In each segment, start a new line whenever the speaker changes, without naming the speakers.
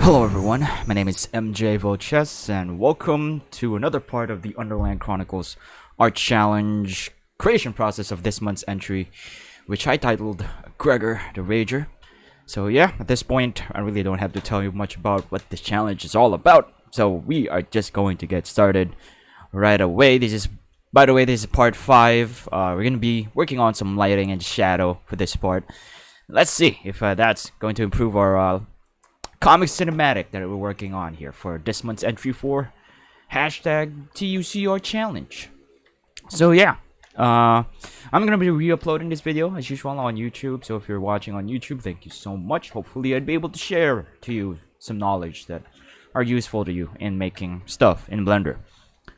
Hello everyone, my name is MJ Volches and welcome to another part of the Underland Chronicles Art Challenge creation process of this month's entry, which I titled Gregor the Rager. So yeah, at this point I really don't have to tell you much about what this challenge is all about, so we are just going to get started right away. By the way, this is part 5. We're going to be working on some lighting and shadow for this part. Let's see if that's going to improve our comic cinematic that we're working on here for this month's entry for hashtag TUCR challenge. So yeah, I'm gonna be re-uploading this video as usual on YouTube. So if you're watching on YouTube, thank you so much. Hopefully I'd be able to share to you some knowledge that are useful to you in making stuff in Blender,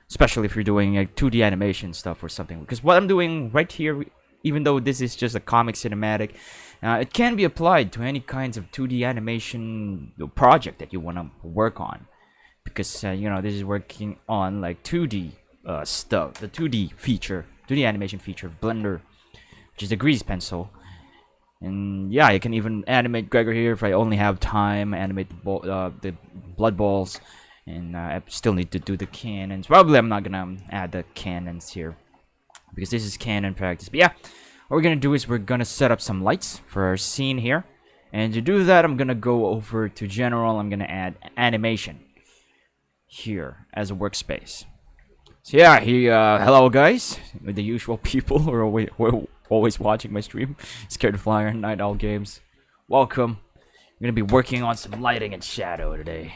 especially if you're doing like 2D animation stuff or something. Because what I'm doing right here, even though this is just a comic cinematic, it can be applied to any kinds of 2D animation project that you want to work on. Because, you know, this is working on like 2D stuff, the 2D animation feature of Blender, which is the grease pencil. And yeah, you can even animate Gregor here if I only have time, animate the blood balls. And I still need to do the cannons. Probably I'm not going to add the cannons here, because this is canon practice. But yeah, what we're gonna do is we're gonna set up some lights for our scene here, and to do that I'm gonna go over to general. I'm gonna add animation here as a workspace. So yeah, hello guys, with the usual people who are always watching my stream, Scared to Flyer, Night Owl Games. Welcome. We're gonna be working on some lighting and shadow today,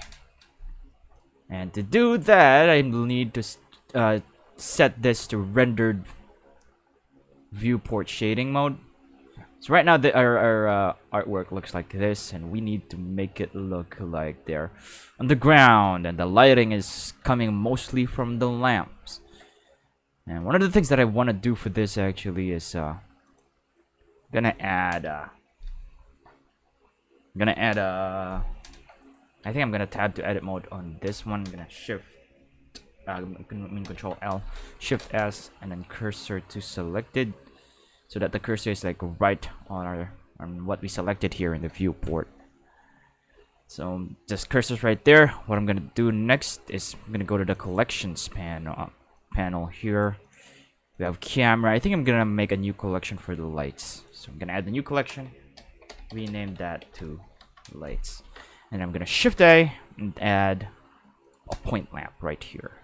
and to do that I will need to set this to rendered viewport shading mode. So right now our artwork looks like this, and we need to make it look like they're on the ground, and the lighting is coming mostly from the lamps. And one of the things that I want to do for this actually is gonna add I think I'm gonna tab to edit mode on this one. I'm gonna shift Control L, Shift S, and then cursor to selected, so that the cursor is like right on what we selected here in the viewport. So just cursor's right there. What I'm gonna do next is I'm gonna go to the collections panel here. We have camera. I think I'm gonna make a new collection for the lights. So I'm gonna add the new collection, rename that to lights, and I'm gonna Shift A and add a point lamp right here.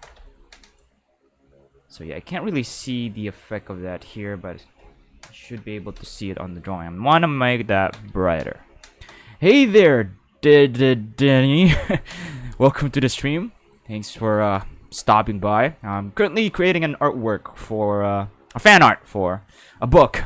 So yeah, I can't really see the effect of that here, but I should be able to see it on the drawing. I want to make that brighter. Hey there, Denny. Welcome to the stream. Thanks for stopping by. I'm currently creating an artwork for a fan art for a book,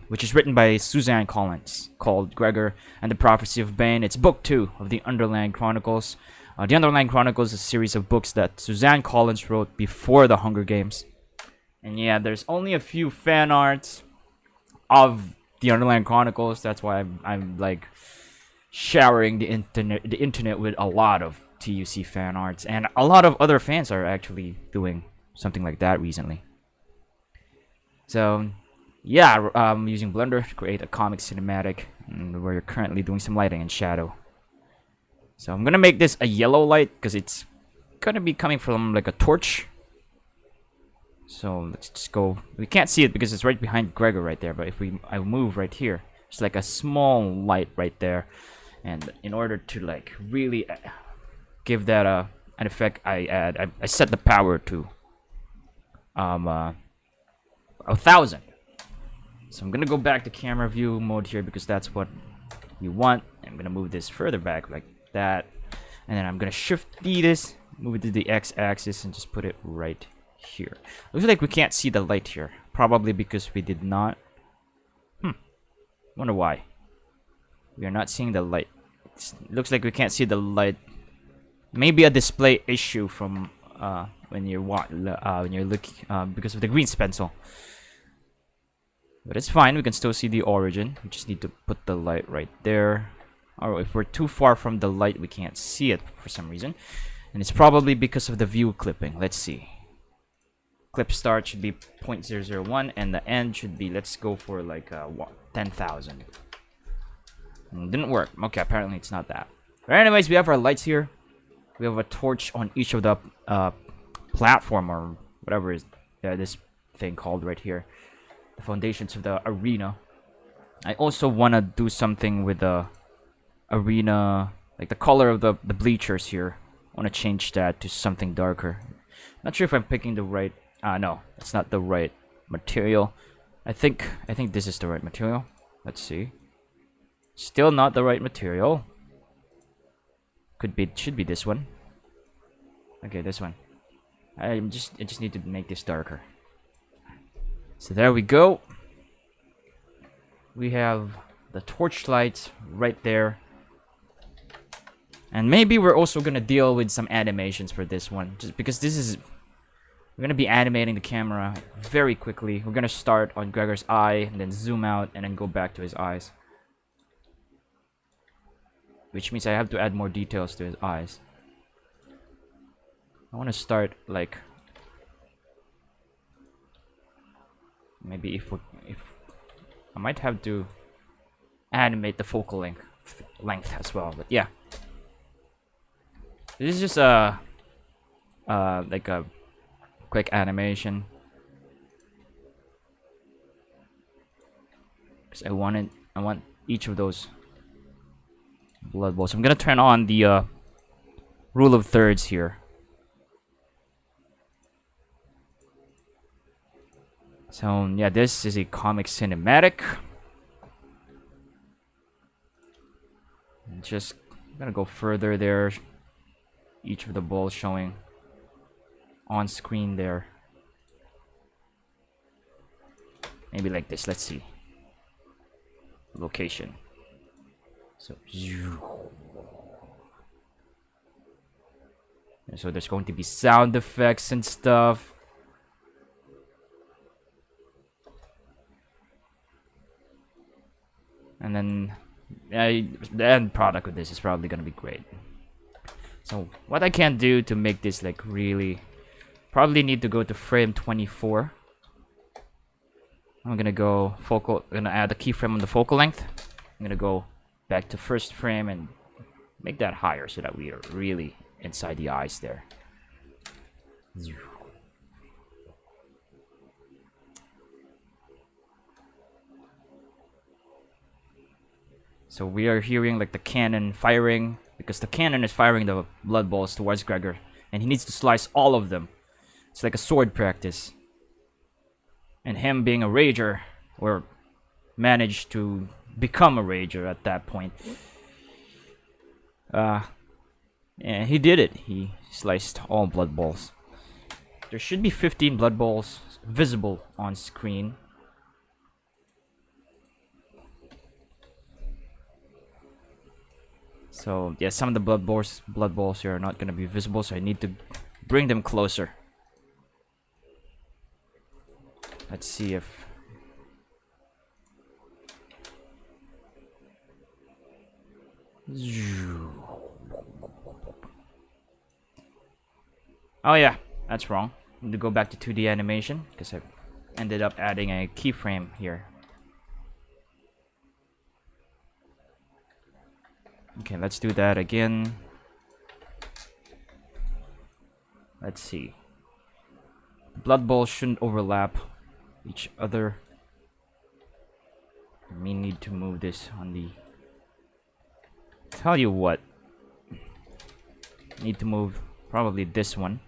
which is written by Suzanne Collins, called Gregor and the Prophecy of Bane. It's book 2 of the Underland Chronicles. The Underland Chronicles is a series of books that Suzanne Collins wrote before the Hunger Games. And yeah, there's only a few fan arts of the Underland Chronicles. That's why I'm like showering the internet with a lot of TUC fan arts, and a lot of other fans are actually doing something like that recently. So yeah, I'm using Blender to create a comic cinematic, and we're currently doing some lighting and shadow. So I'm gonna make this a yellow light because it's gonna be coming from like a torch. So let's just go. We can't see it because it's right behind Gregor right there, but if I move right here, it's like a small light right there. And in order to like really give that an effect, I set the power to 1000. So I'm gonna go back to camera view mode here because that's what we want. I'm gonna move this further back like that, and then I'm gonna Shift D this, move it to the X-axis, and just put it right here. Looks like we can't see the light here, probably because we did not. Wonder why we are not seeing the light. It looks like we can't see the light. Maybe a display issue from when you're looking because of the green pencil. But it's fine. We can still see the origin. We just need to put the light right there. Or if we're too far from the light, we can't see it for some reason, and it's probably because of the view clipping. Let's see. Clip start should be 0.001, and the end should be, let's go for like 10,000. Didn't work. Okay, apparently it's not that. But anyways, we have our lights here. We have a torch on each of the platform or whatever is this thing called right here. The foundations of the arena. I also want to do something with the arena, like the color of the bleachers here. I want to change that to something darker. Not sure if I'm picking the right. No, it's not the right material. I think this is the right material. Let's see. Still not the right material. Should be this one. Okay, this one. I just need to make this darker. So there we go. We have the torch lights right there. And maybe we're also gonna deal with some animations for this one, just because we're gonna be animating the camera very quickly. We're gonna start on Gregor's eye and then zoom out and then go back to his eyes. Which means I have to add more details to his eyes. I want to start like maybe if I might have to animate the focal length as well, but yeah. This is just like a quick animation. Because I want each of those blood balls. I'm gonna turn on the rule of thirds here. So yeah, this is a comic cinematic. Just gonna go further there. Each of the balls showing on screen there. Maybe like this. Let's see. Location. So there's going to be sound effects and stuff. And then the end product of this is probably gonna be great. So what I can do to make this like really, probably need to go to frame 24. I'm gonna go focal. I'm gonna add a keyframe on the focal length. I'm gonna go back to first frame and make that higher so that we are really inside the eyes there. So we are hearing like the cannon firing, because the cannon is firing the blood balls towards Gregor, and he needs to slice all of them. It's like a sword practice. And him being a rager, or managed to become a rager at that point. And he did it. He sliced all blood balls. There should be 15 blood balls visible on screen. So yeah, some of the blood balls here are not gonna be visible, so I need to bring them closer. Let's see if oh yeah, that's wrong. I need to go back to 2D animation because I ended up adding a keyframe here. Okay, let's do that again. Let's see. Blood balls shouldn't overlap each other. I may need to move this on the... Tell you what. Need to move probably this one.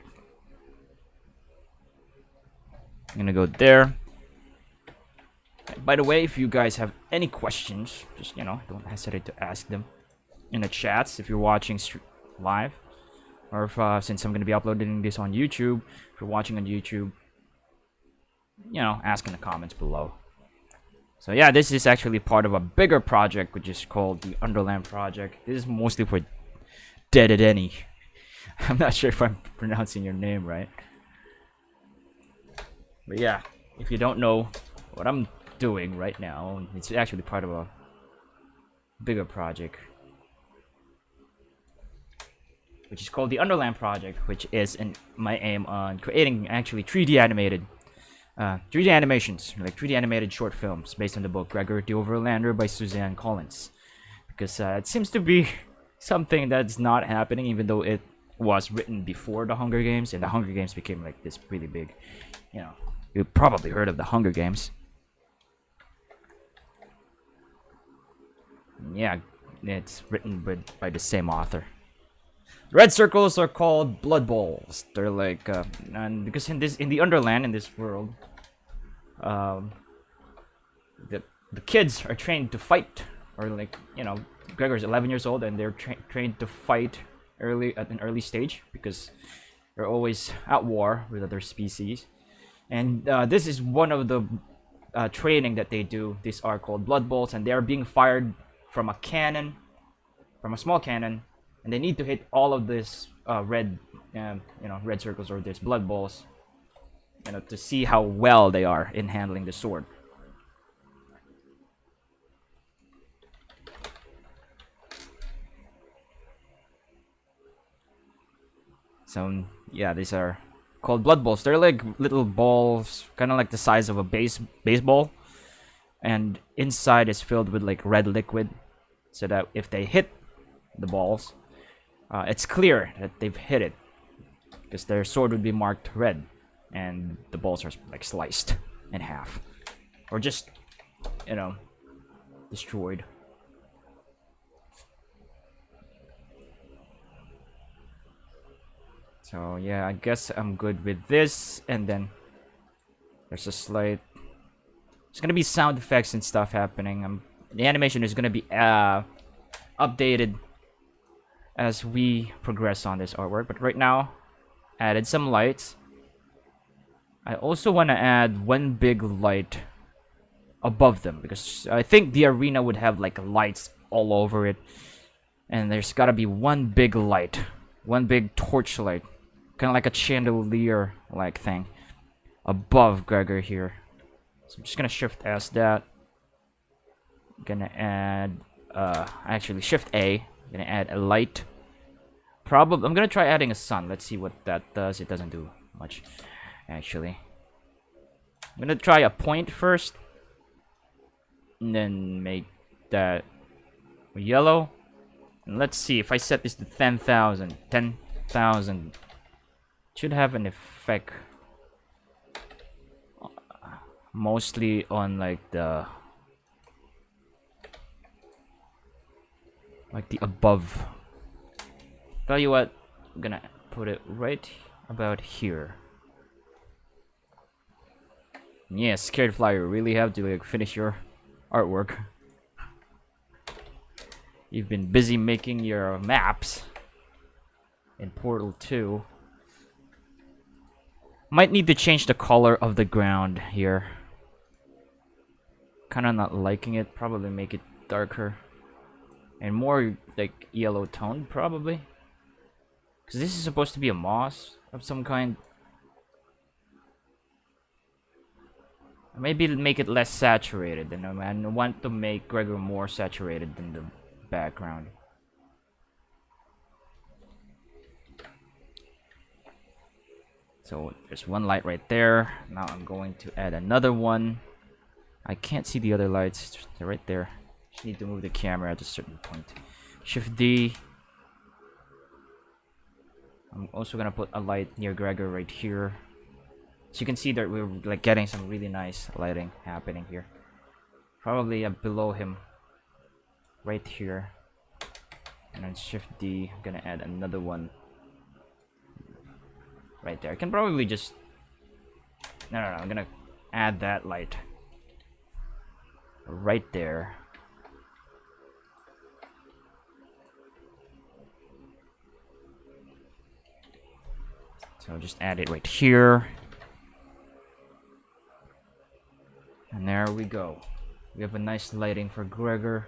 I'm gonna go there. By the way, if you guys have any questions, just, don't hesitate to ask them in the chats if you're watching live, or if since I'm gonna be uploading this on YouTube, if you're watching on YouTube, ask in the comments below. So yeah, this is actually part of a bigger project which is called the Underland Project. This is mostly for Dead Denny. I'm not sure if I'm pronouncing your name right, but yeah, if you don't know what I'm doing right now, it's actually part of a bigger project which is called the Underland Project, which is my aim on creating actually 3D animated 3D animations, like 3D animated short films based on the book Gregor the Overlander by Suzanne Collins, because it seems to be something that's not happening, even though it was written before the Hunger Games, and the Hunger Games became like this really big. You know, you've probably heard of the Hunger Games. Yeah, it's written by the same author. Red circles are called blood bowls. They're like, and because in the Underland, in this world, um, the kids are trained to fight, or like, you know, Gregor's 11 years old, and they're trained to fight at an early stage because they're always at war with other species. And this is one of the training that they do. These are called blood bolts, and they are being fired from a cannon, from a small cannon, and they need to hit all of this red circles, or these blood balls, you know, to see how well they are in handling the sword. So yeah, these are called blood balls. They're like little balls, kind of like the size of a baseball, and inside is filled with like red liquid, so that if they hit the balls, it's clear that they've hit it, because their sword would be marked red, and the balls are like sliced in half, or just, you know, destroyed. So yeah, I guess I'm good with this, and then there's a slight. There's gonna be sound effects and stuff happening. The animation is gonna be updated as we progress on this artwork. But right now, added some lights. I also want to add one big light above them, because I think the arena would have like lights all over it, and there's gotta be one big light, one big torchlight, kind of like a chandelier like thing above Gregor here. So I'm just gonna shift S that. I'm gonna add actually shift A. I'm gonna add a light. Probably I'm gonna try adding a sun. Let's see what that does. It doesn't do much, actually. I'm gonna try a point first, and then make that yellow. And let's see if I set this to 10,000. 10,000 should have an effect, mostly on like the above. Tell you what, I'm gonna put it right about here. Yeah, scared flyer, really have to like finish your artwork. You've been busy making your maps in Portal 2. Might need to change the color of the ground here. Kinda not liking it. Probably make it darker and more like yellow toned, probably. Because this is supposed to be a moss of some kind. Maybe make it less saturated. And I want to make Gregor more saturated than the background. So there's one light right there. Now I'm going to add another one. I can't see the other lights. They're right there. Just need to move the camera at a certain point. Shift D. I'm also gonna put a light near Gregor right here. So you can see that we're like getting some really nice lighting happening here. Probably below him, right here. And then Shift D. I'm gonna add another one right there. I can probably just no. I'm gonna add that light right there. So I'll just add it right here. And there we go. We have a nice lighting for Gregor.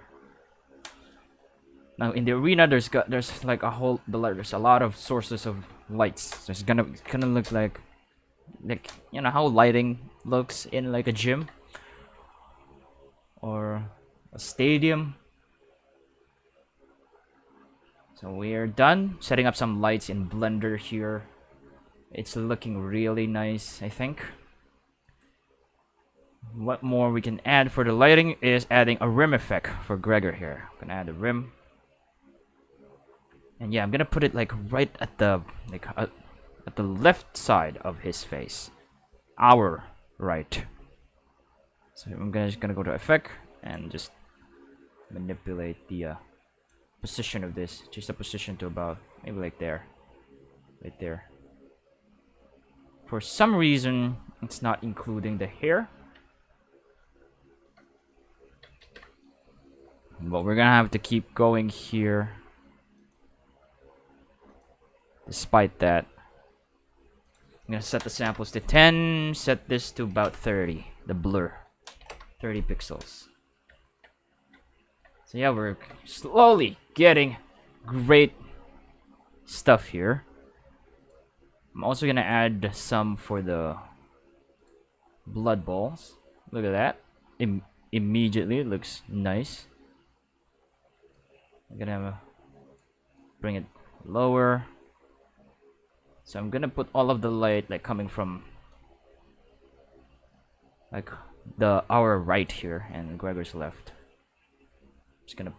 Now in the arena, there's like there's a lot of sources of lights. So it's gonna look like you know how lighting looks in like a gym or a stadium. So we are done setting up some lights in Blender here. It's looking really nice, I think. What more we can add for the lighting is adding a rim effect for Gregor here. I'm gonna add a rim. And yeah, I'm gonna put it like right at the at the left side of his face, our right. So I'm just gonna go to effect and just manipulate the position of this, change the position to about maybe like there, right there. For some reason, it's not including the hair, but we're gonna have to keep going here. Despite that, I'm gonna set the samples to 10, set this to about 30, the blur, 30 pixels. So yeah, we're slowly getting great stuff here. I'm also gonna add some for the blood balls. Look at that. Immediately, it looks nice. I'm gonna bring it lower. So I'm gonna put all of the light like coming from like our right here and Gregor's left. Just gonna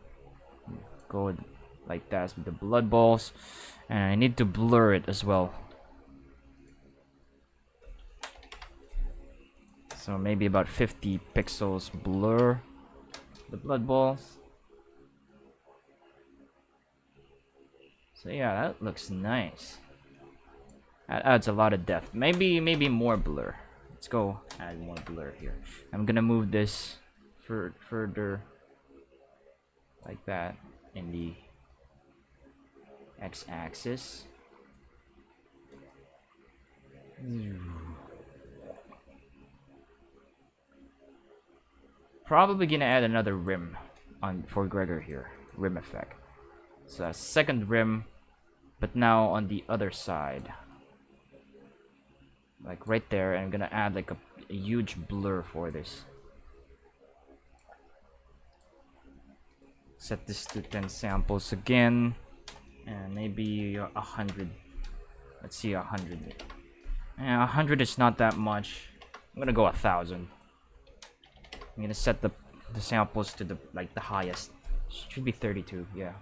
go like that with the blood balls, and I need to blur it as well. So maybe about 50 pixels blur the blood balls. So yeah, that looks nice. That adds a lot of depth. Maybe more blur. Let's go add more blur here. I'm gonna move this further like that in the x-axis. Probably gonna add another rim on for Gregor here. Rim effect. So a second rim, but now on the other side. Like right there, and I'm gonna add like a huge blur for this. Set this to 10 samples again, and maybe 100. Let's see, 100. Yeah, 100 is not that much. I'm gonna go 1,000. I'm gonna set the samples to the highest. Should be 32. Yeah.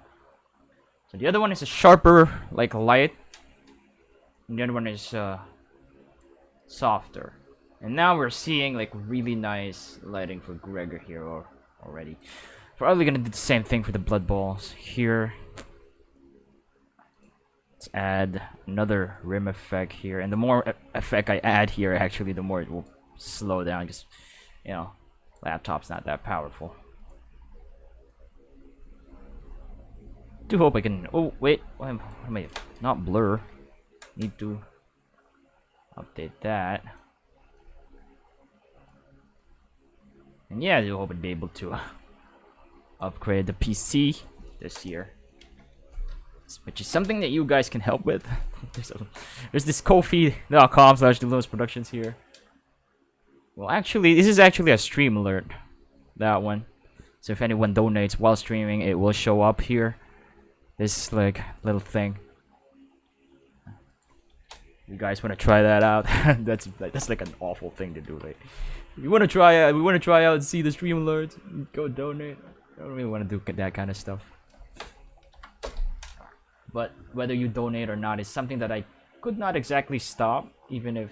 So the other one is a sharper like light, and the other one is softer. And now we're seeing like really nice lighting for Gregor here already. Probably gonna do the same thing for the blood balls here. Let's add another rim effect here, and the more effect I add here, actually, the more it will slow down. Because you know, laptop's not that powerful. Do hope I can. Oh wait, why am I not blur? Need to update that. And yeah, I do hope I'd be able to upgrade the PC this year, which is something that you guys can help with. There's this kofi.com/DeLewis here. Well, actually, this is actually a stream alert. That one. So if anyone donates while streaming, it will show up here. This like little thing. You guys want to try that out? that's like an awful thing to do. Like, if you want to try out, we want to try out and see the stream alerts. Go donate. I don't really want to do that kind of stuff. But whether you donate or not is something that I could not exactly stop, even if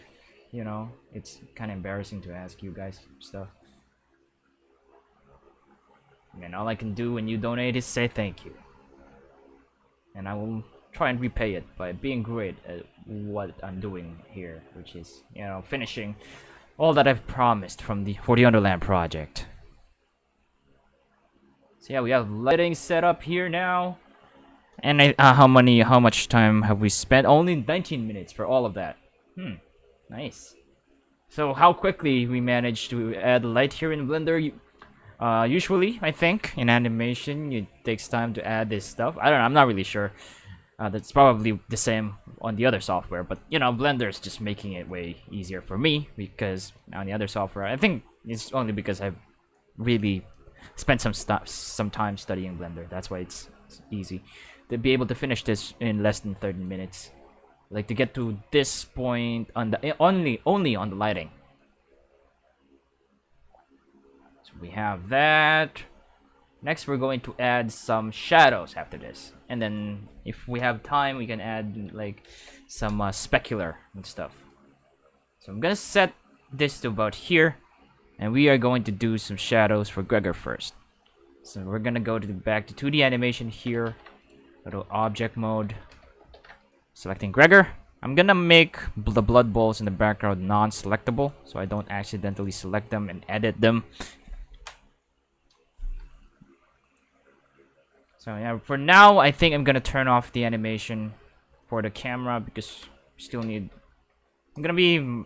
you know it's kind of embarrassing to ask you guys stuff. I mean, all I can do when you donate is say thank you, and I will try and repay it by being great at what I'm doing here, which is, you know, finishing all that I've promised for the Underland project. So yeah, we have lighting set up here now, and how much time have we spent? Only 19 minutes for all of that. Nice. So how quickly we managed to add light here in Blender? Usually, I think in animation it takes time to add this stuff. I don't know. I'm not really sure. That's probably the same on the other software, but you know, Blender is just making it way easier for me, because on the other software, I think it's only because I've really spent some time studying Blender. That's why it's easy to be able to finish this in less than 30 minutes. Like to get to this point on the only on the lighting. So we have that. Next, we're going to add some shadows after this, and then if we have time, we can add like some specular and stuff. So I'm gonna set this to about here, and we are going to do some shadows for Gregor first. So we're gonna go to back to 2D animation here, go to object mode, selecting Gregor. I'm gonna make the blood balls in the background non-selectable, so I don't accidentally select them and edit them. So yeah, for now, I think I'm gonna turn off the animation for the camera because we still need. I'm gonna be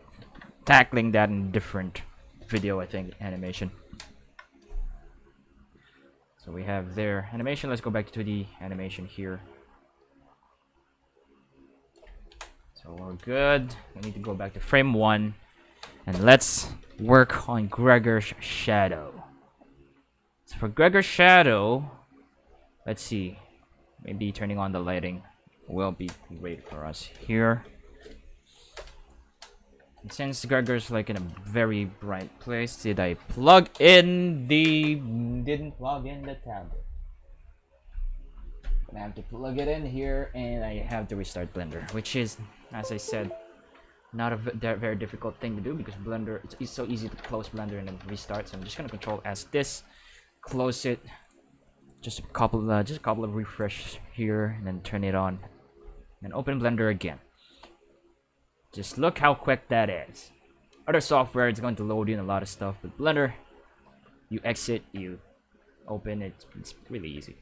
tackling that in different video, I think, animation. So we have their animation. Let's go back to the animation here. So we're good. We need to go back to frame 1, and let's work on Gregor's shadow. So for Gregor's shadow, let's see. Maybe turning on the lighting will be great for us here. And since Gregor's like in a very bright place, did I plug in the... Didn't plug in the tablet. I have to plug it in here, and I have to restart Blender, which is, as I said, not a very difficult thing to do because Blender, it's so easy to close Blender and then restart. So I'm just gonna Control S this, close it, just a couple of refresh here, and then turn it on, and open Blender again. Just look how quick that is. Other software, it's going to load in a lot of stuff, but Blender, you exit, you open it, it's really easy.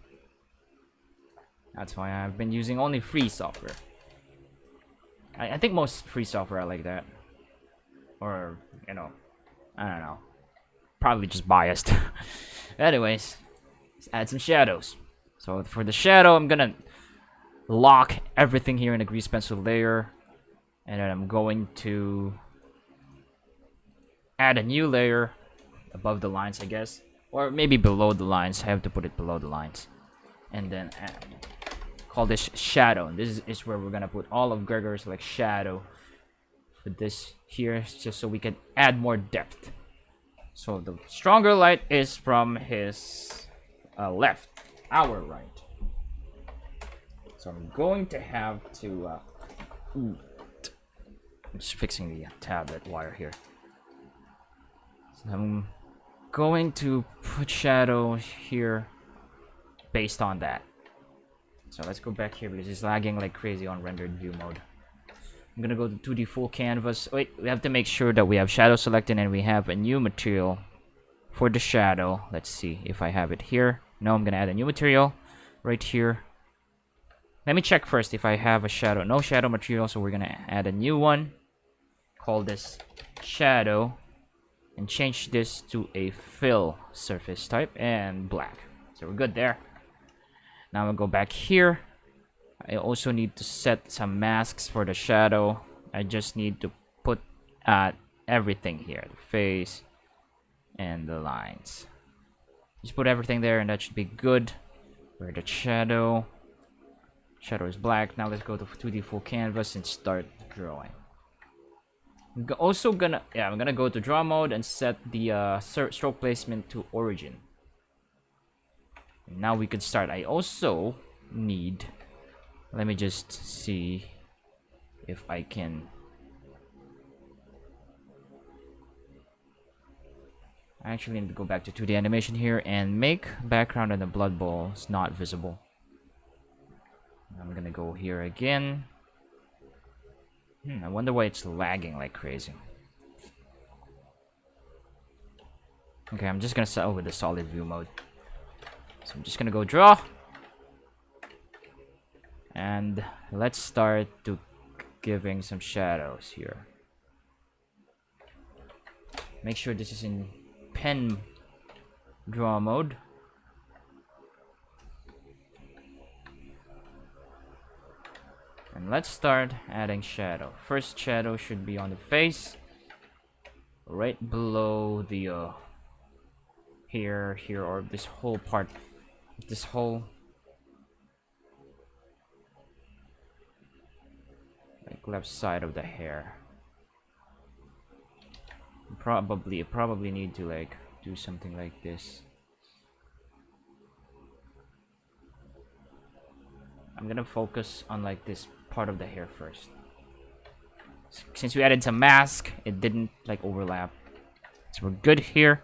That's why I've been using only free software. I think most free software are like that. Or, you know, I don't know. Probably just biased. Anyways, let's add some shadows. So for the shadow, I'm gonna lock everything here in the grease pencil layer. And then I'm going to add a new layer above the lines, I guess. Or maybe below the lines. I have to put it below the lines. And then call this shadow. And this is where we're gonna put all of Gregor's like shadow for this here, just so we can add more depth. So the stronger light is from his left, our right. So I'm going to have to I'm just fixing the tablet wire here. So I'm going to put shadow here based on that. So let's go back here because it's lagging like crazy on rendered view mode. I'm gonna go to 2D full canvas. Wait, we have to make sure that we have shadow selected and we have a new material for the shadow. Let's see if I have it here. No, I'm gonna add a new material right here. Let me check first if I have a shadow. No shadow material, so we're gonna add a new one. Call this shadow and change this to a fill surface type and black. So we're good there. Now I'm gonna go back here. I also need to set some masks for the shadow. I just need to put everything here, the face and the lines. Just put everything there and that should be good. Where the shadow is black. Now let's go to 2D full canvas and start drawing. I'm gonna go to draw mode and set the stroke placement to origin. And now we can start. I also need, let me just see if I can. I actually need to go back to 2D animation here and make background and the blood balls not visible. I'm gonna go here again. I wonder why it's lagging like crazy. Okay, I'm just gonna settle with the solid view mode. So I'm just gonna go draw. And let's start to giving some shadows here. Make sure this is in pen draw mode. And let's start adding shadow. First shadow should be on the face, right below the here, or this whole part, this whole like left side of the hair. Probably need to like do something like this. I'm gonna focus on like this part of the hair first. Since we added some mask, it didn't like overlap. So we're good here.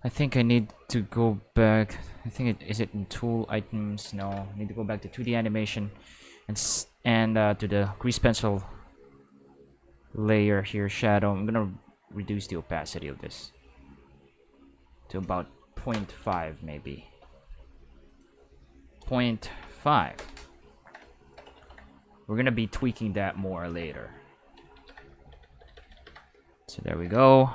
I think I need to go back. I think is it in tool items? No, I need to go back to 2D animation and to the grease pencil layer here, shadow. I'm gonna reduce the opacity of this to about 0.5 maybe. 0.5. We're gonna be tweaking that more later. So there we go.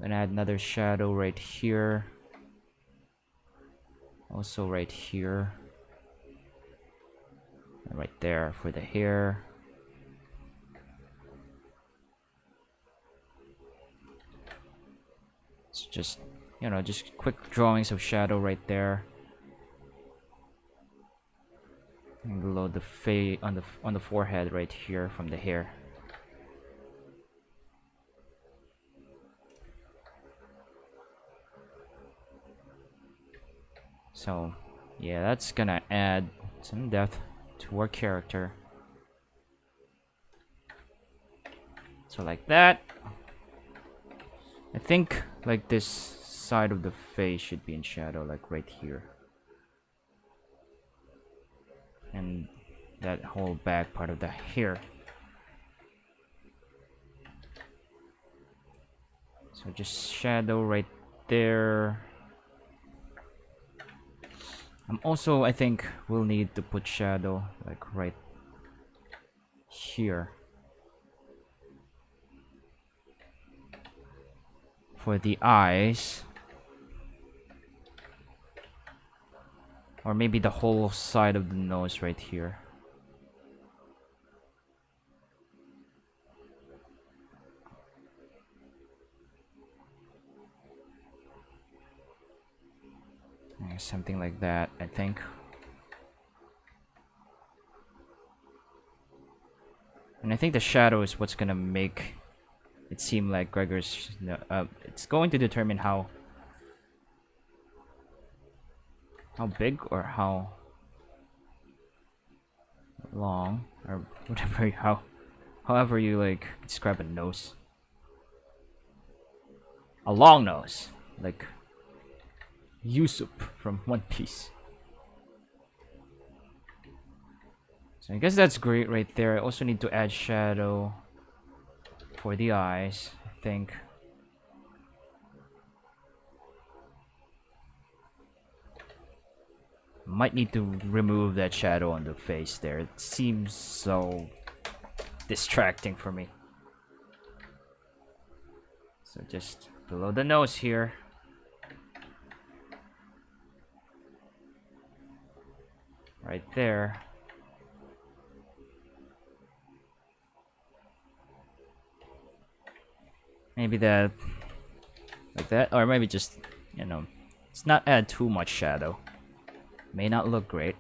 Gonna add another shadow right here. Also right here. And right there for the hair. It's just, you know, just quick drawings of shadow right there. And below the face on the forehead right here from the hair. So, yeah, that's gonna add some depth to our character. So like that. I think like this side of the face should be in shadow, like right here. And that whole back part of the hair. So just shadow right there. Also, I think we'll need to put shadow like right here for the eyes, or maybe the whole side of the nose right here. Something like that, I think. And I think the shadow is what's gonna make it seem like Gregor's. It's going to determine how big or how long or whatever, however you like describe a nose. A long nose, like Usopp from One Piece. So I guess that's great right there. I also need to add shadow for the eyes, I think. Might need to remove that shadow on the face there. It seems so distracting for me. So just below the nose here. Right there. Maybe that, like that, or maybe just, you know, let's not add too much shadow. May not look great.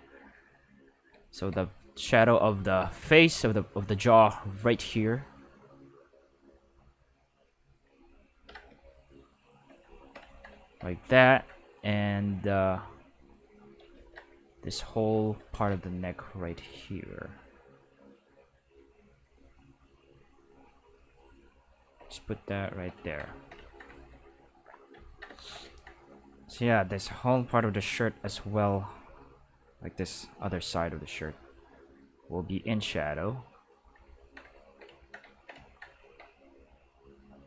So the shadow of the face of the jaw right here. Like that, and this whole part of the neck right here. Just put that right there. So yeah, this whole part of the shirt as well, like this other side of the shirt, will be in shadow.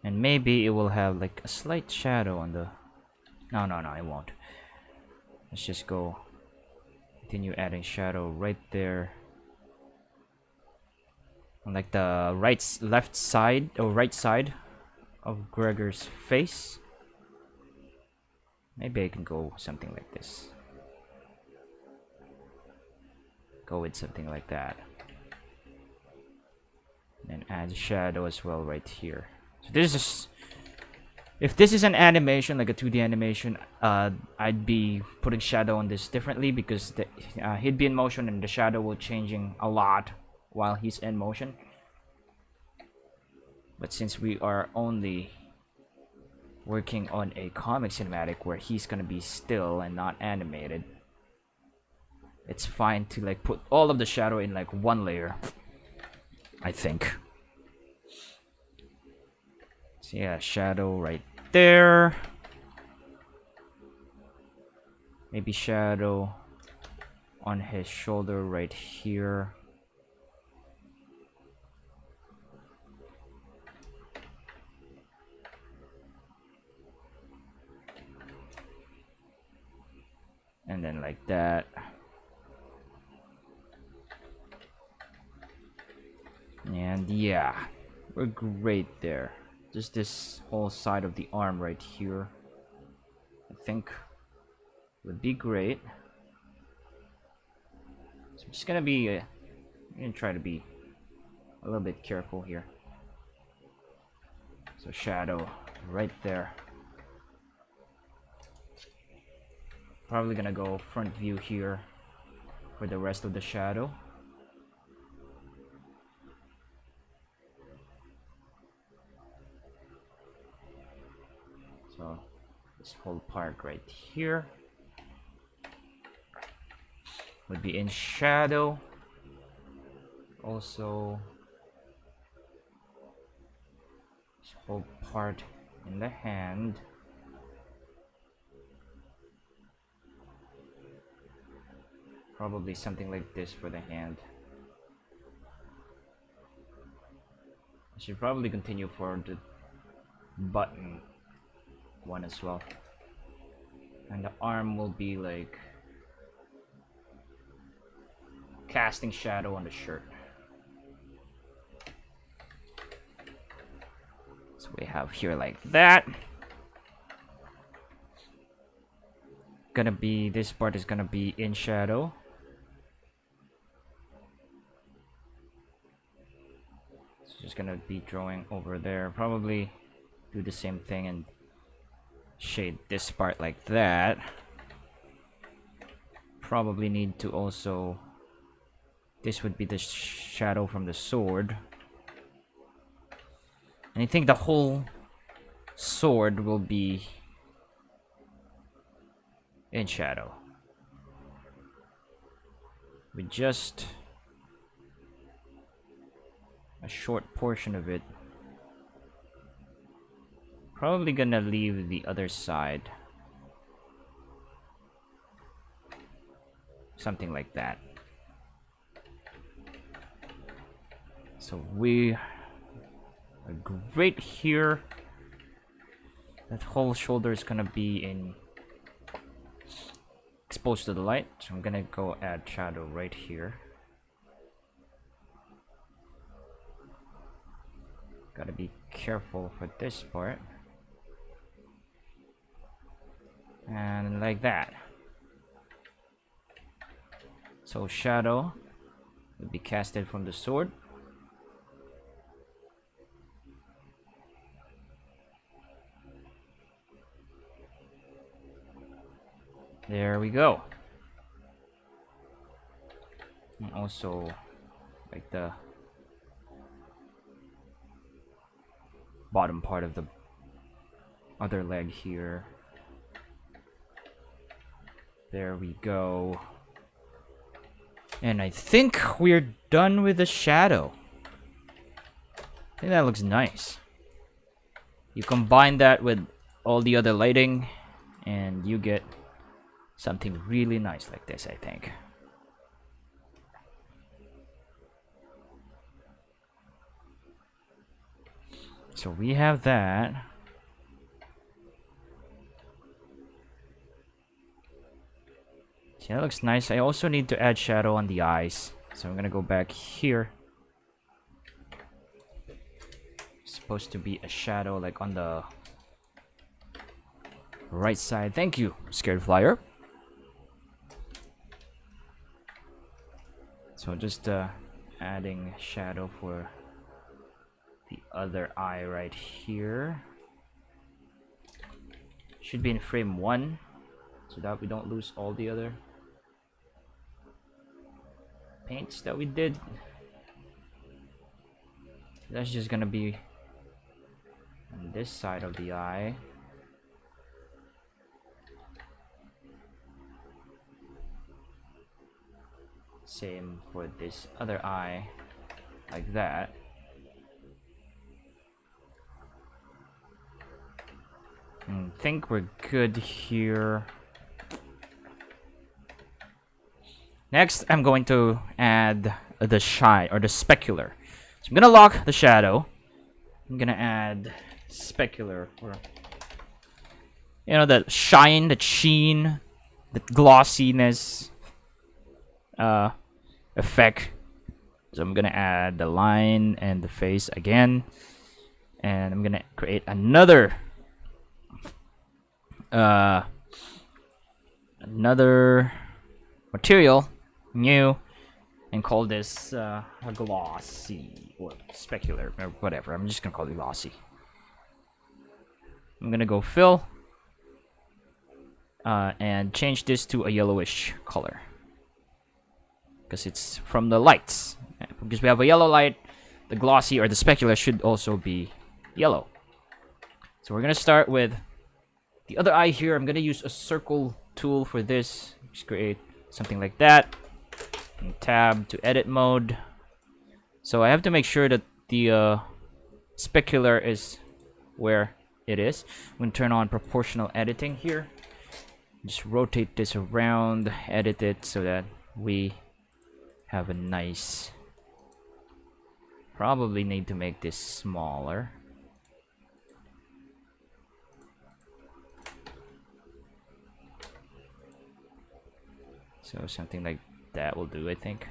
And maybe it will have like a slight shadow on the... No, it won't. Let's just go continue adding shadow right there. On like the left side or right side of Gregor's face. Maybe I can go something like this. Go with something like that. And add shadow as well right here. So this is... If this is an animation, like a 2D animation, I'd be putting shadow on this differently because he'd be in motion and the shadow will changing a lot while he's in motion. But since we are only working on a comic cinematic where he's gonna be still and not animated, it's fine to like put all of the shadow in like one layer, I think. So yeah, shadow right there. Maybe shadow on his shoulder right here. And then like that. And yeah, we're great there. Just this whole side of the arm right here, I think would be great. So I'm just gonna try to be a little bit careful here. So shadow right there. Probably gonna go front view here for the rest of the shadow. So this whole part right here would be in shadow. Also, this whole part in the hand. Probably something like this for the hand. I should probably continue for the button one as well. And the arm will be like casting shadow on the shirt. So we have here like that. This part is gonna be in shadow. Just gonna be drawing over there. Probably do the same thing and shade this part like that. Probably need to also, this would be the shadow from the sword. And I think the whole sword will be in shadow. With just a short portion of it. Probably gonna leave the other side. Something like that. So we are great here. That whole shoulder is gonna be exposed to the light. So I'm gonna go add shadow right here. Gotta be careful for this part. And like that. So shadow will be casted from the sword. There we go. And also like the bottom part of the other leg here. There we go. And I think we're done with the shadow. I think that looks nice. You combine that with all the other lighting and you get something really nice like this, I think. So we have that. See, that looks nice. I also need to add shadow on the eyes. So I'm gonna go back here. Supposed to be a shadow like on the right side. Thank you, Scared Flyer. So just adding shadow for the other eye right here. Should be in frame 1 so that we don't lose all the other paints that we did. That's just gonna be on this side of the eye. Same for this other eye, like that. I think we're good here. Next, I'm going to add the shine or the specular. So I'm gonna lock the shadow. I'm gonna add specular for, you know, the shine, the sheen, the glossiness effect. So I'm gonna add the line and the face again, and I'm gonna create another material, new, and call this a glossy or specular or whatever. I'm just gonna call it glossy. I'm gonna go fill and change this to a yellowish color because it's from the lights. Because we have a yellow light, the glossy or the specular should also be yellow. So we're gonna start with the other eye here. I'm gonna use a circle tool for this. Just create something like that. And tab to edit mode. So I have to make sure that the specular is where it is. I'm gonna turn on proportional editing here. Just rotate this around, edit it so that we have a nice. Probably need to make this smaller. So something like that will do, I think.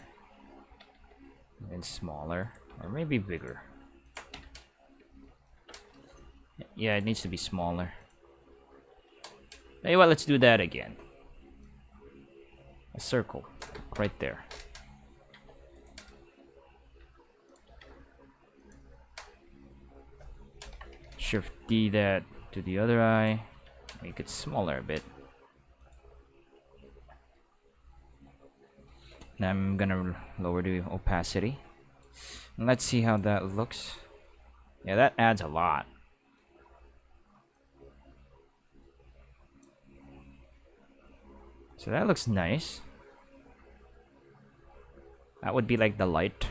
And smaller, or maybe bigger. Yeah, it needs to be smaller. Tell you what, let's do that again. A circle, right there. Shift D that to the other eye. Make it smaller a bit. Now I'm gonna lower the opacity. And let's see how that looks. Yeah, that adds a lot. So that looks nice. That would be like the light.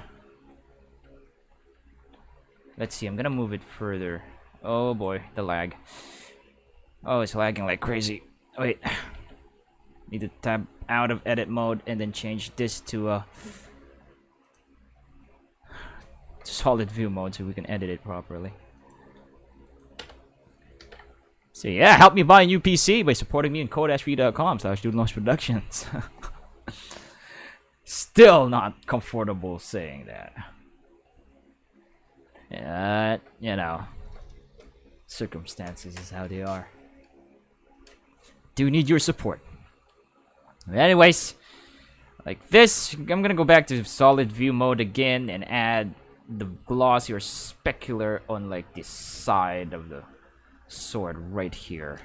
Let's see, I'm gonna move it further. Oh boy, the lag. Oh, it's lagging like crazy. Wait. Need to tab out of edit mode and then change this to solid view mode so we can edit it properly. So yeah, help me buy a new PC by supporting me in ko-fi.com/dudelongsproductions. Still not comfortable saying that. You know, circumstances is how they are. Do need your support. Anyways, like this, I'm gonna go back to solid view mode again and add the glossy or specular on like this side of the sword right here.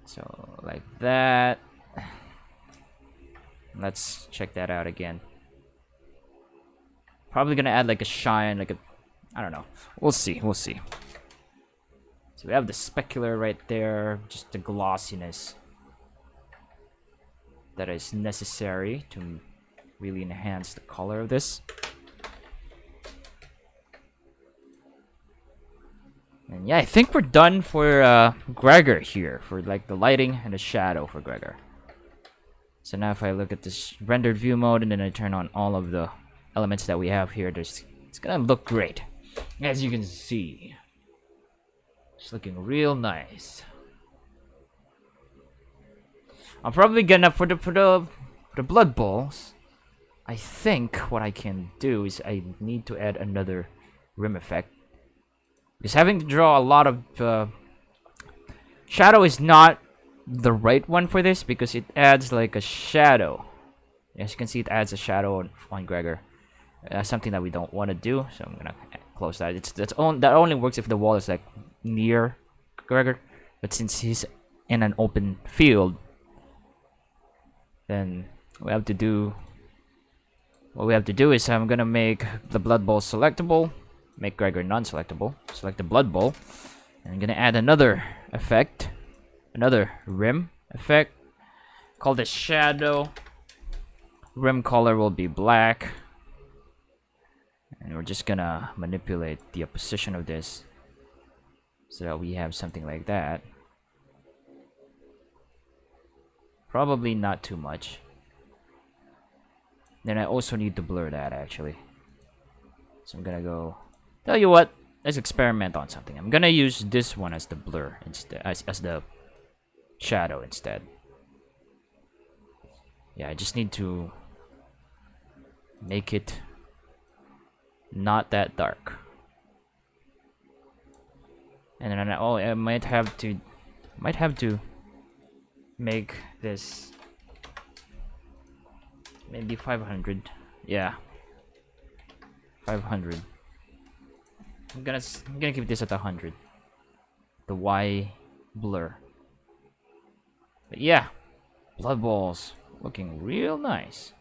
So like that. Let's check that out again. Probably gonna add like a shine, like a, I don't know. We'll see, we'll see. So we have the specular right there, just the glossiness that is necessary to really enhance the color of this. And yeah, I think we're done for Gregor here, for like the lighting and the shadow for Gregor. So now if I look at this rendered view mode and then I turn on all of the elements that we have here, it's gonna look great. As you can see. It's looking real nice. I'm probably gonna for the blood balls. I think what I can do is I need to add another rim effect, because having to draw a lot of shadow is not the right one for this, because it adds like a shadow. As you can see, it adds a shadow on Gregor. Something that we don't want to do, so I'm gonna close that. That only works if the wall is like near Gregor, but since he's in an open field, then what we have to do is I'm gonna make the blood bowl selectable, make Gregor non-selectable, select the blood bowl, and I'm gonna add another effect another rim effect. Call this shadow. Rim color will be black. And we're just gonna manipulate the position of this so that we have something like that. Probably not too much. Then I also need to blur that actually. So I'm gonna go. Tell you what, let's experiment on something. I'm gonna use this one as the blur instead, as the shadow instead. Yeah, I just need to make it not that dark. And then I might have to make this maybe 500. Yeah, 500. I'm gonna keep this at 100. The Y blur. But yeah, blood balls looking real nice.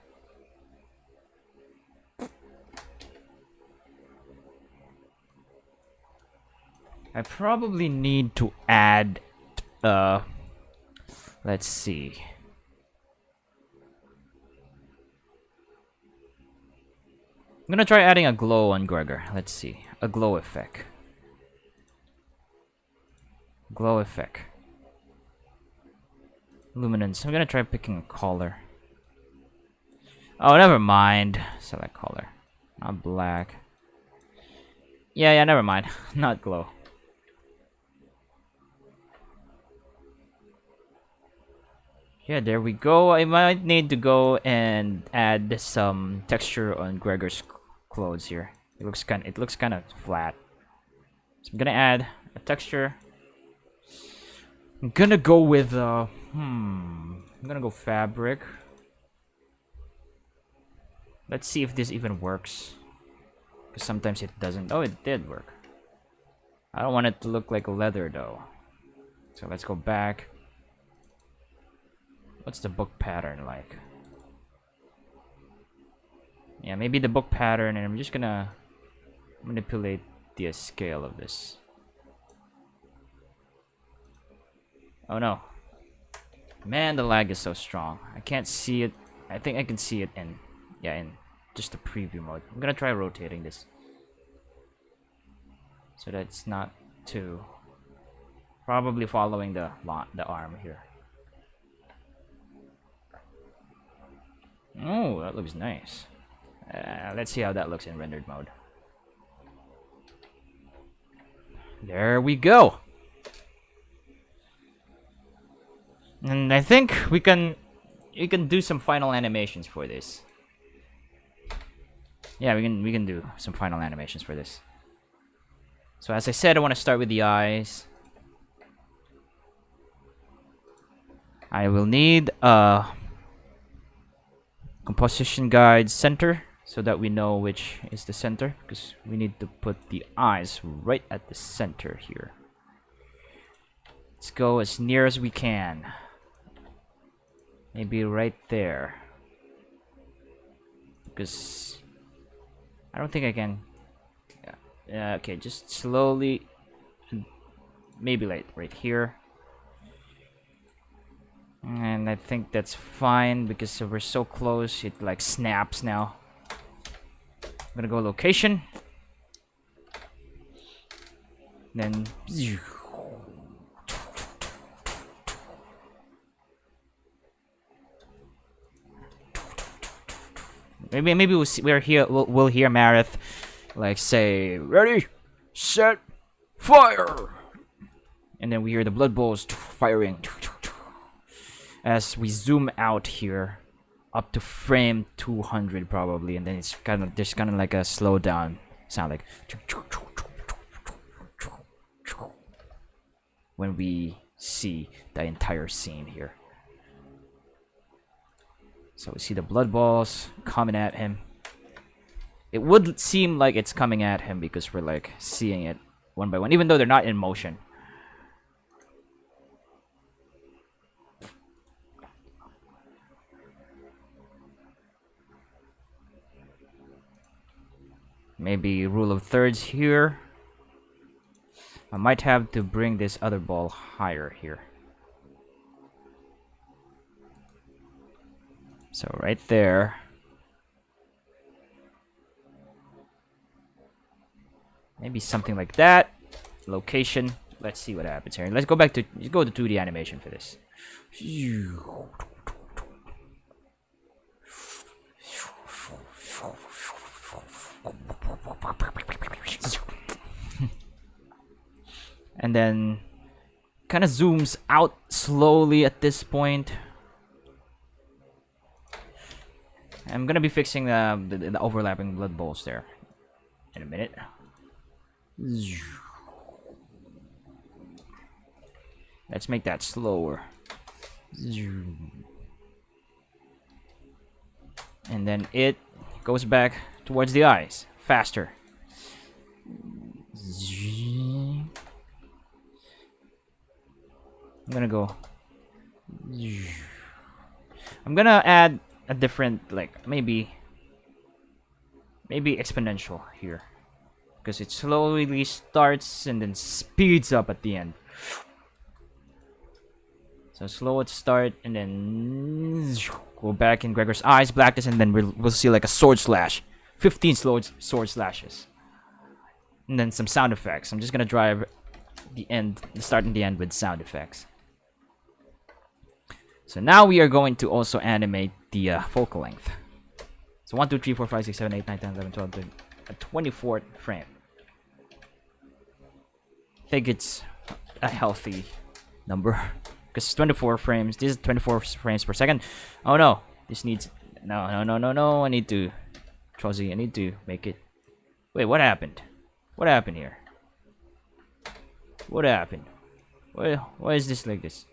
I probably need to add let's see. I'm gonna try adding a glow on Gregor. Let's see. A glow effect. Glow effect. Luminance. I'm gonna try picking a color. Oh, never mind. Select color. Not black. Yeah, never mind. Not glow. Yeah, there we go. I might need to go and add some texture on Gregor's clothes here. It looks kind of flat. So I'm gonna add a texture. I'm gonna go with I'm gonna go fabric. Let's see if this even works. Because sometimes it doesn't. Oh, it did work. I don't want it to look like leather though. So let's go back. What's the book pattern like? Yeah, maybe the book pattern, and I'm just gonna manipulate the scale of this. Oh no. Man, the lag is so strong. I can't see it. I think I can see it in just the preview mode. I'm gonna try rotating this so that it's not too probably following the arm here. Oh, that looks nice. Let's see how that looks in rendered mode. There we go. And I think we can do some final animations for this. Yeah, we can do some final animations for this. So as I said, I want to start with the eyes. I will need a composition guide center so that we know which is the center, because we need to put the eyes right at the center here. Let's go as near as we can. Maybe right there. Because I don't think I can. Yeah, okay, just slowly. Maybe like right here. And I think that's fine because we're so close, it like snaps now. I'm gonna go location. Then maybe we'll see, we'll hear Marith like say ready, set, fire, and then we hear the blood bowls firing as we zoom out here up to frame 200 probably, and then it's there's kind of like a slowdown sound like when we see the entire scene here. So we see the blood balls coming at him. It would seem like it's coming at him because we're like seeing it one by one, even though they're not in motion. Maybe rule of thirds here. I might have to bring this other ball higher here. So right there. Maybe something like that. Location. Let's see what happens here. Let's go back to 2D animation for this. And then kind of zooms out slowly at this point. I'm gonna be fixing the overlapping blood bowls there in a minute. Let's make that slower. And then it goes back towards the eyes faster. I'm gonna add a different, like maybe exponential here, because it slowly starts and then speeds up at the end. So slow at start and then go back in Gregor's eyes, blackness, and then we'll see like a sword slash, 15 sword slashes, and then some sound effects. I'm just gonna drive the start and the end with sound effects. So now we are going to also animate the focal length. So 1, 2, 3, 4, 5, 6, 7, 8, 9, 10, 11, 12, 13, a 24th frame. I think it's a healthy number, because 24 frames. This is 24 frames per second. Oh no, this needs no. I need to, Trozzy, I need to make it. Wait, what happened? What happened here? What happened? Why is this like this?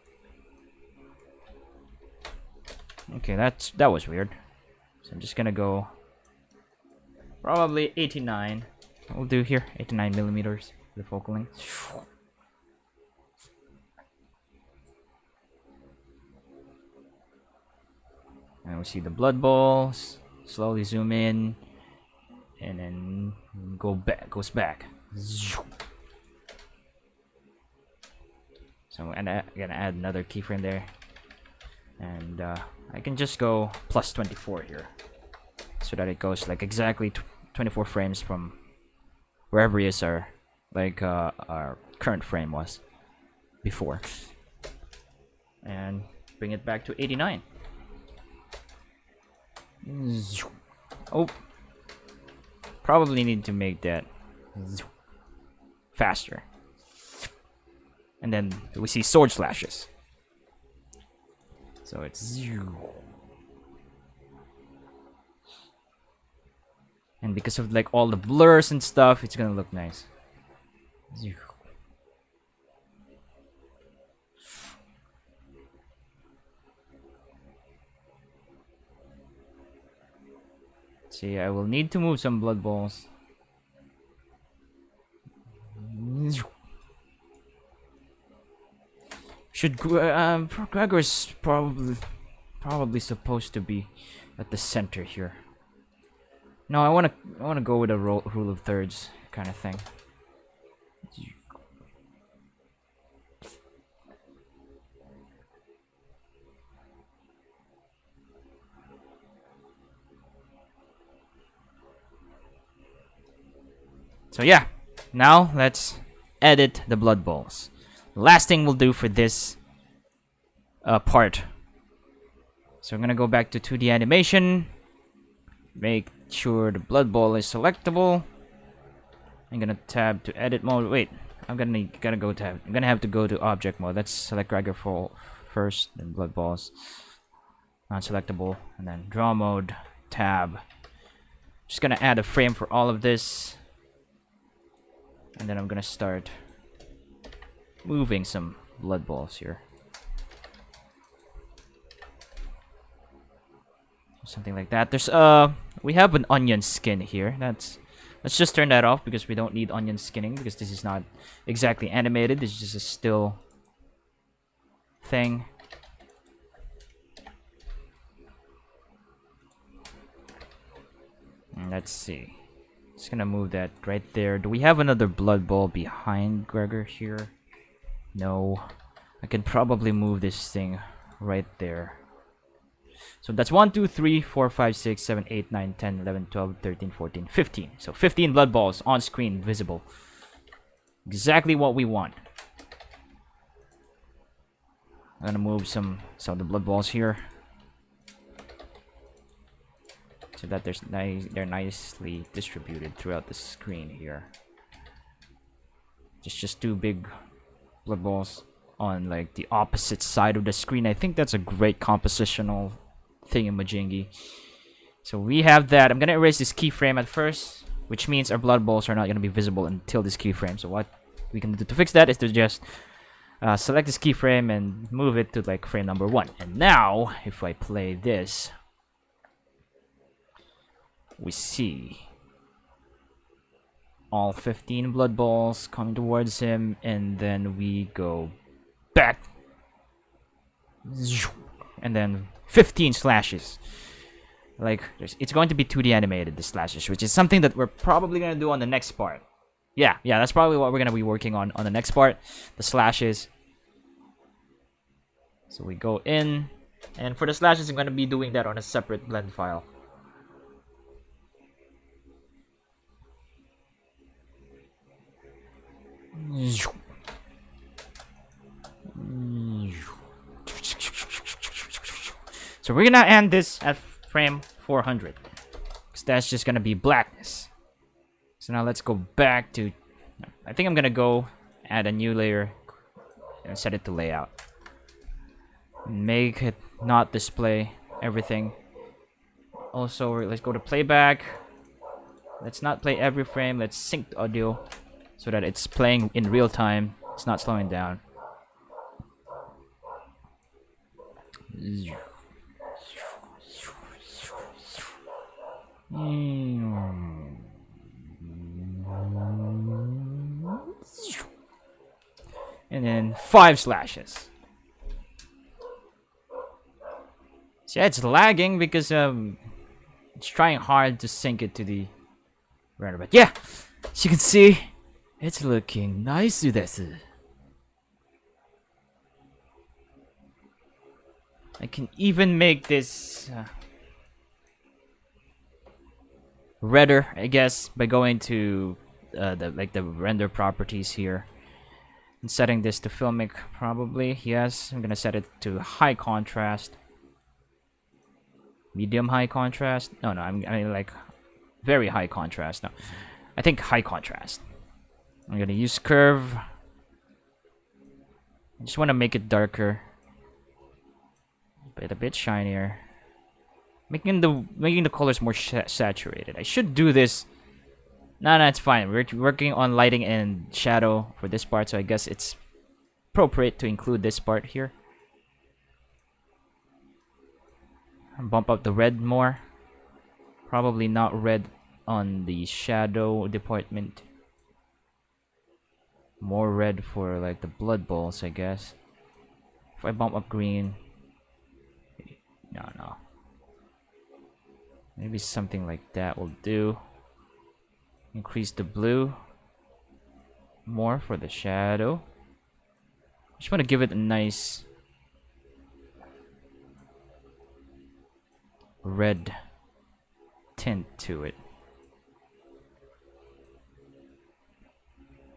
Okay, that was weird. So I'm just gonna go probably 89. We'll do here 89 millimeters for the focal length. And we see the blood balls. Slowly zoom in, and then goes back. So I'm gonna add another keyframe there, and I can just go plus 24 here, so that it goes like exactly 24 frames from wherever is our current frame was before, and bring it back to 89. Oh, probably need to make that faster. And then we see sword slashes. So it's, and because of like all the blurs and stuff, it's gonna look nice. See, I will need to move some blood balls. Gregor's probably supposed to be at the center here. No, I wanna go with a rule of thirds kind of thing. So yeah, now let's edit the blood balls. The last thing we'll do for this part. So I'm gonna go back to 2D animation. Make sure the blood ball is selectable. I'm gonna tab to edit mode. Wait, I'm gonna have to go to object mode. Let's select Gregor first, then blood balls, non-selectable, and then draw mode, tab. Just gonna add a frame for all of this. And then I'm gonna start moving some blood balls here. Something like that. There's we have an onion skin here. Let's just turn that off, because we don't need onion skinning, because this is not exactly animated. This is just a still thing. And let's see. Just gonna move that right there. Do we have another blood ball behind Gregor here? No. I can probably move this thing right there. So that's 1, 2, 3, 4, 5, 6, 7, 8, 9, 10, 11, 12, 13, 14, 15. So 15 blood balls on screen visible. Exactly what we want. I'm gonna move some of the blood balls here, so that they're nicely distributed throughout the screen here. Just 2 big blood balls on like the opposite side of the screen. I think that's a great compositional thingamajiggy. So we have that. I'm gonna erase this keyframe at first, which means our blood balls are not gonna be visible until this keyframe. So what we can do to fix that is to just select this keyframe and move it to like frame number 1. And now, if I play this, we see all 15 blood balls coming towards him, and then we go back, and then 15 slashes. Like, it's going to be 2D animated, the slashes, which is something that we're probably gonna do on the next part. Yeah, that's probably what we're gonna be working on the next part, the slashes. So we go in, and for the slashes, I'm gonna be doing that on a separate blend file. So we're gonna end this at frame 400, because that's just gonna be blackness. So now let's go back to, I think I'm gonna go add a new layer and set it to layout. Make it not display everything. Also, let's go to playback. Let's not play every frame. Let's sync the audio so that it's playing in real time. It's not slowing down. And then 5 slashes. So yeah, it's lagging because it's trying hard to sync it to the render. But yeah, as you can see, it's looking nice. I can even make this redder, I guess, by going to the render properties here and setting this to filmic. Probably, yes. I'm gonna set it to high contrast, medium high contrast. No, I mean like very high contrast. No, I think high contrast. I'm gonna use curve. I just want to make it darker, but a bit shinier, making the colors more saturated. I should do this. No, it's fine. We're working on lighting and shadow for this part, so I guess it's appropriate to include this part here. Bump up the red more. Probably not red on the shadow department. More red for like the blood balls, I guess. If I bump up green, no. Maybe something like that will do. Increase the blue more for the shadow. Just want to give it a nice red tint to it.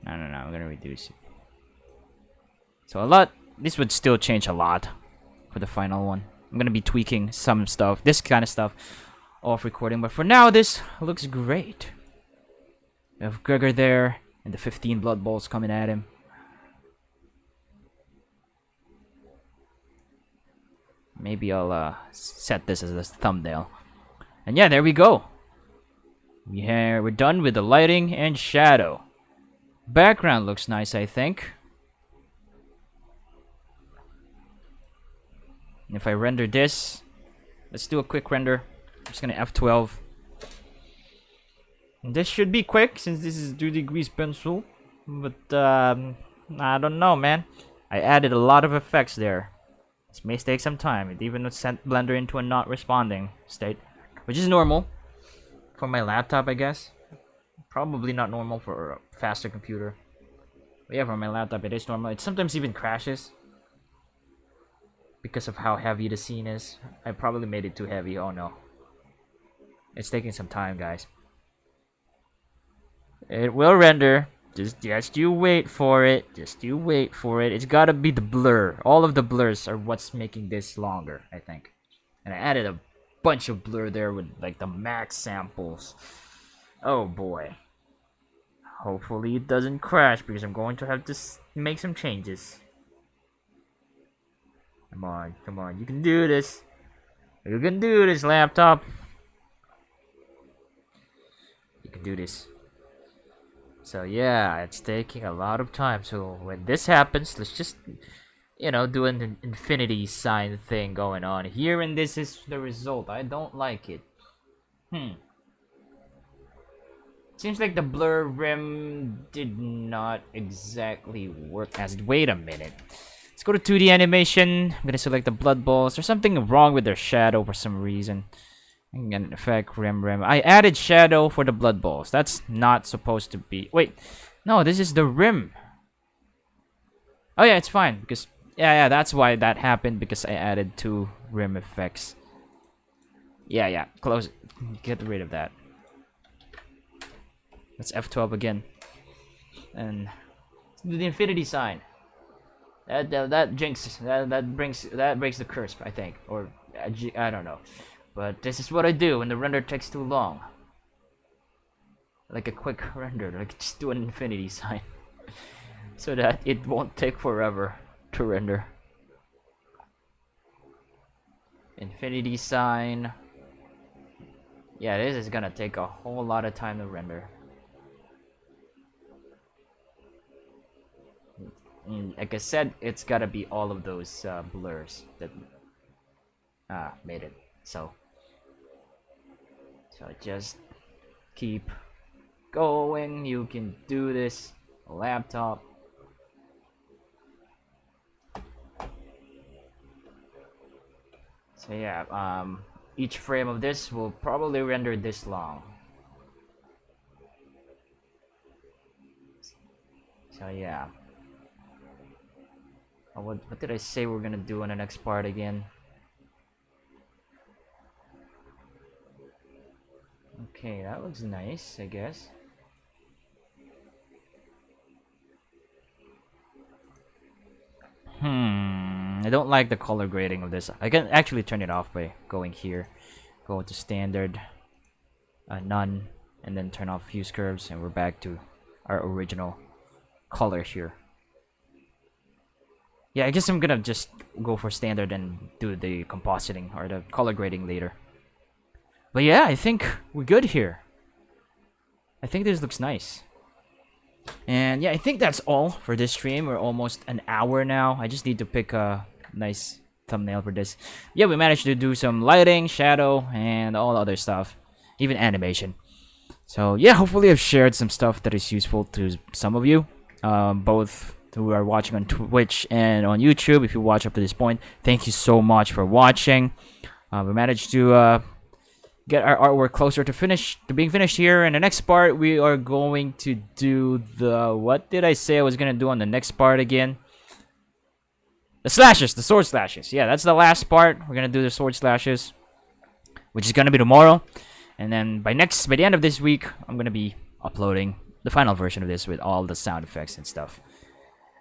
No, I'm gonna reduce it. So this would still change a lot for the final one. I'm gonna be tweaking some stuff, this kind of stuff, off recording, but for now, this looks great. We have Gregor there, and the 15 blood balls coming at him. Maybe I'll set this as a thumbnail. And yeah, there we go. We're done with the lighting and shadow. Background looks nice, I think. And if I render this, let's do a quick render. I'm just gonna F12. And this should be quick since this is 2 degrees pencil. But I don't know, man. I added a lot of effects there. This may take some time. It even sent Blender into a not responding state, which is normal for my laptop, I guess. Probably not normal for a faster computer. But yeah, for my laptop, it is normal. It sometimes even crashes. because of how heavy the scene is. I probably made it too heavy. Oh no. It's taking some time, guys. It will render. Just you wait for it. Just you wait for it. It's gotta be the blur. All of the blurs are what's making this longer, I think. And I added a bunch of blur there with like the max samples. Oh boy. Hopefully it doesn't crash because I'm going to have to make some changes. Come on, come on. You can do this. You can do this, laptop. You can do this. So yeah, it's taking a lot of time. So when this happens, let's just, do an infinity sign thing going on here, and this is the result. I don't like it. Seems like the blur rim did not exactly work as it. Wait a minute. Let's go to 2D animation. I'm gonna select the blood balls. There's something wrong with their shadow for some reason. I'm gonna effect rim. I added shadow for the blood balls. That's not supposed to be. Wait, no, this is the rim. Oh yeah, it's fine because that's why that happened, because I added 2 rim effects. Yeah, close it. Get rid of that. Let's F12 again, and do the infinity sign. That jinxes. That breaks the curse, I think, or I don't know. But this is what I do when the render takes too long. Like a quick render, like just do an infinity sign, so that it won't take forever to render. Infinity sign. Yeah, this is gonna take a whole lot of time to render. Like I said, it's gotta be all of those blurs that made it. So just keep going. You can do this, laptop. So yeah, each frame of this will probably render this long. So yeah. What did I say we're gonna do on the next part again? Okay, that looks nice, I guess. I don't like the color grading of this. I can actually turn it off by going here. Go to standard, none, and then turn off fuse curves, and we're back to our original color here. Yeah, I guess I'm gonna just go for standard and do the compositing or the color grading later. But yeah, I think we're good here. I think this looks nice. And yeah, I think that's all for this stream. We're almost an hour now. I just need to pick a nice thumbnail for this. Yeah, we managed to do some lighting, shadow, and all other stuff. Even animation. So yeah, hopefully I've shared some stuff that is useful to some of you. Both who are watching on Twitch and on YouTube. If you watch up to this point, thank you so much for watching. We managed to get our artwork closer to being finished here. In the next part, we are going to do the... What did I say I was going to do on the next part again? The slashes, the sword slashes. Yeah, that's the last part. We're going to do the sword slashes, which is going to be tomorrow. And then by the end of this week, I'm going to be uploading the final version of this with all the sound effects and stuff.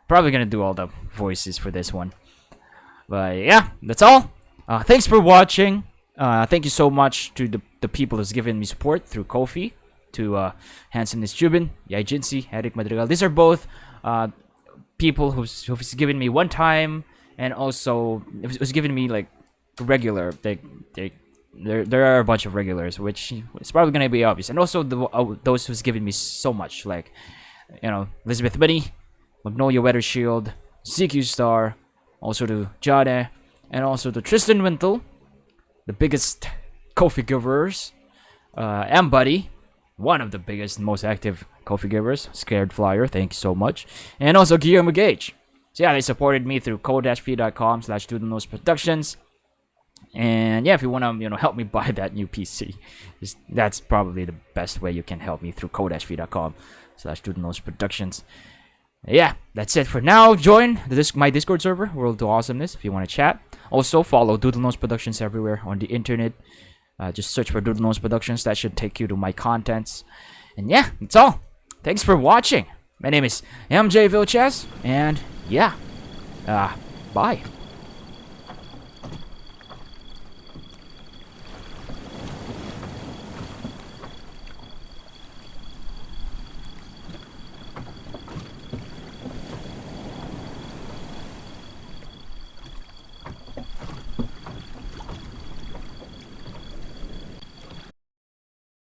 Probably going to do all the voices for this one. But yeah, that's all. Thanks for watching. Thank you so much to the people who's given me support through KoFi, to Handsomeness, Jubin, yaejinssi, Erick Madrigal. These are both people who's given me one time, and also who's given me like regular. There are a bunch of regulars, which is probably gonna be obvious, and also those who's given me so much, like Elizabeth Mbuddy, Magnolia Weathershield, ZQ Star, also to Jade, and also to Tristan Wintle, the biggest KoFi givers, Mbuddy, one of the biggest and most active KoFi givers, Scared Flyer, thank you so much, and also GulliermoGage. So yeah, they supported me through ko-fi.com/studentloansproductions. And yeah, if you want to help me buy that new PC, that's probably the best way you can help me, through ko-fi.com/studentloansproductions. Yeah, that's it for now. Join my Discord server, World to Awesomeness, if you want to chat. Also, follow Doodle Nose Productions everywhere on the internet. Just search for Doodle Nose Productions. That should take you to my contents. And yeah, that's all. Thanks for watching. My name is MJ Vilches, and yeah, bye.